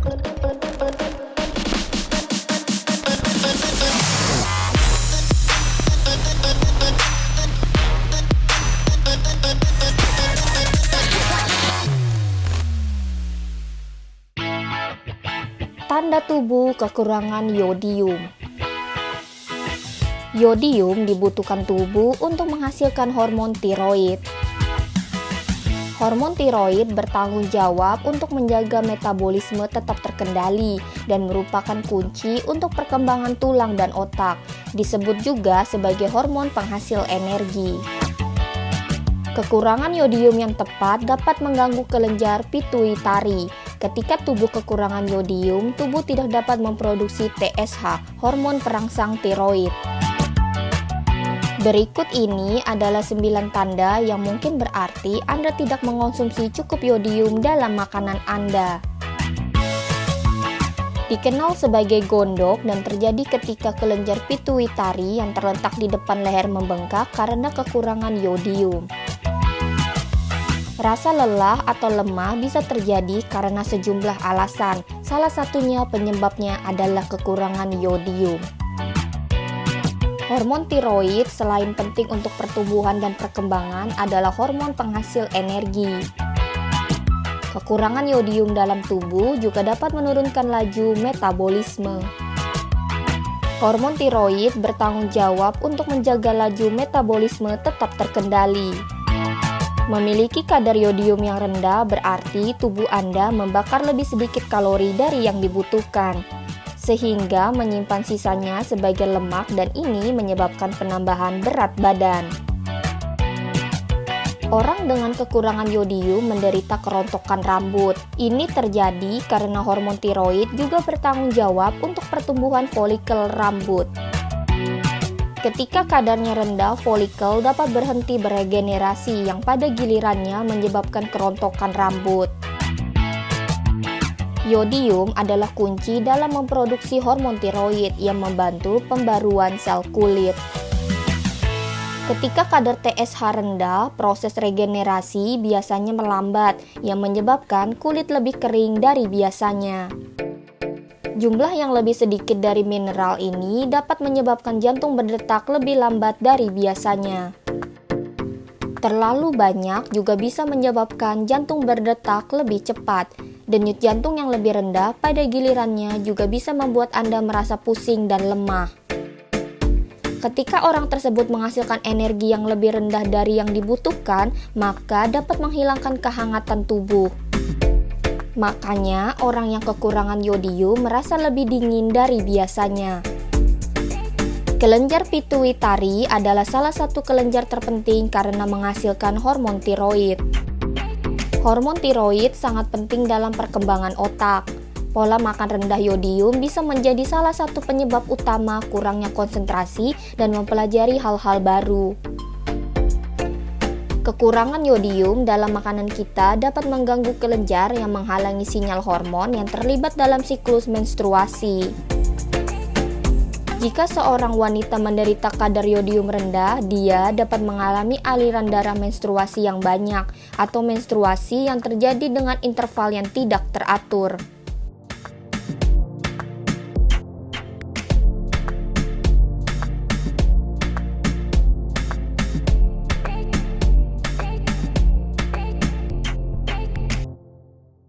Tanda tubuh kekurangan yodium. Yodium dibutuhkan tubuh untuk menghasilkan hormon tiroid. Hormon tiroid bertanggung jawab untuk menjaga metabolisme tetap terkendali dan merupakan kunci untuk perkembangan tulang dan otak. Disebut juga sebagai hormon penghasil energi. Kekurangan yodium yang tepat dapat mengganggu kelenjar pituitari. Ketika tubuh kekurangan yodium, tubuh tidak dapat memproduksi TSH, hormon perangsang tiroid. Berikut ini adalah 9 tanda yang mungkin berarti Anda tidak mengonsumsi cukup yodium dalam makanan Anda. Dikenal sebagai gondok dan terjadi ketika kelenjar pituitari yang terletak di depan leher membengkak karena kekurangan yodium. Rasa lelah atau lemah bisa terjadi karena sejumlah alasan. Salah satunya penyebabnya adalah kekurangan yodium. Hormon tiroid selain penting untuk pertumbuhan dan perkembangan adalah hormon penghasil energi. Kekurangan yodium dalam tubuh juga dapat menurunkan laju metabolisme. Hormon tiroid bertanggung jawab untuk menjaga laju metabolisme tetap terkendali. Memiliki kadar yodium yang rendah berarti tubuh Anda membakar lebih sedikit kalori dari yang dibutuhkan, sehingga menyimpan sisanya sebagai lemak dan ini menyebabkan penambahan berat badan. Orang dengan kekurangan yodium menderita kerontokan rambut. Ini terjadi karena hormon tiroid juga bertanggung jawab untuk pertumbuhan folikel rambut. Ketika kadarnya rendah, folikel dapat berhenti beregenerasi yang pada gilirannya menyebabkan kerontokan rambut. Yodium adalah kunci dalam memproduksi hormon tiroid yang membantu pembaruan sel kulit. Ketika kadar TSH rendah, proses regenerasi biasanya melambat yang menyebabkan kulit lebih kering dari biasanya. Jumlah yang lebih sedikit dari mineral ini dapat menyebabkan jantung berdetak lebih lambat dari biasanya. Terlalu banyak juga bisa menyebabkan jantung berdetak lebih cepat. Denyut jantung yang lebih rendah pada gilirannya juga bisa membuat Anda merasa pusing dan lemah. Ketika orang tersebut menghasilkan energi yang lebih rendah dari yang dibutuhkan, maka dapat menghilangkan kehangatan tubuh. Makanya, orang yang kekurangan yodium merasa lebih dingin dari biasanya. Kelenjar pituitari adalah salah satu kelenjar terpenting karena menghasilkan hormon tiroid. Hormon tiroid sangat penting dalam perkembangan otak. Pola makan rendah yodium bisa menjadi salah satu penyebab utama kurangnya konsentrasi dan mempelajari hal-hal baru. Kekurangan yodium dalam makanan kita dapat mengganggu kelenjar yang menghalangi sinyal hormon yang terlibat dalam siklus menstruasi. Jika seorang wanita menderita kadar yodium rendah, dia dapat mengalami aliran darah menstruasi yang banyak atau menstruasi yang terjadi dengan interval yang tidak teratur.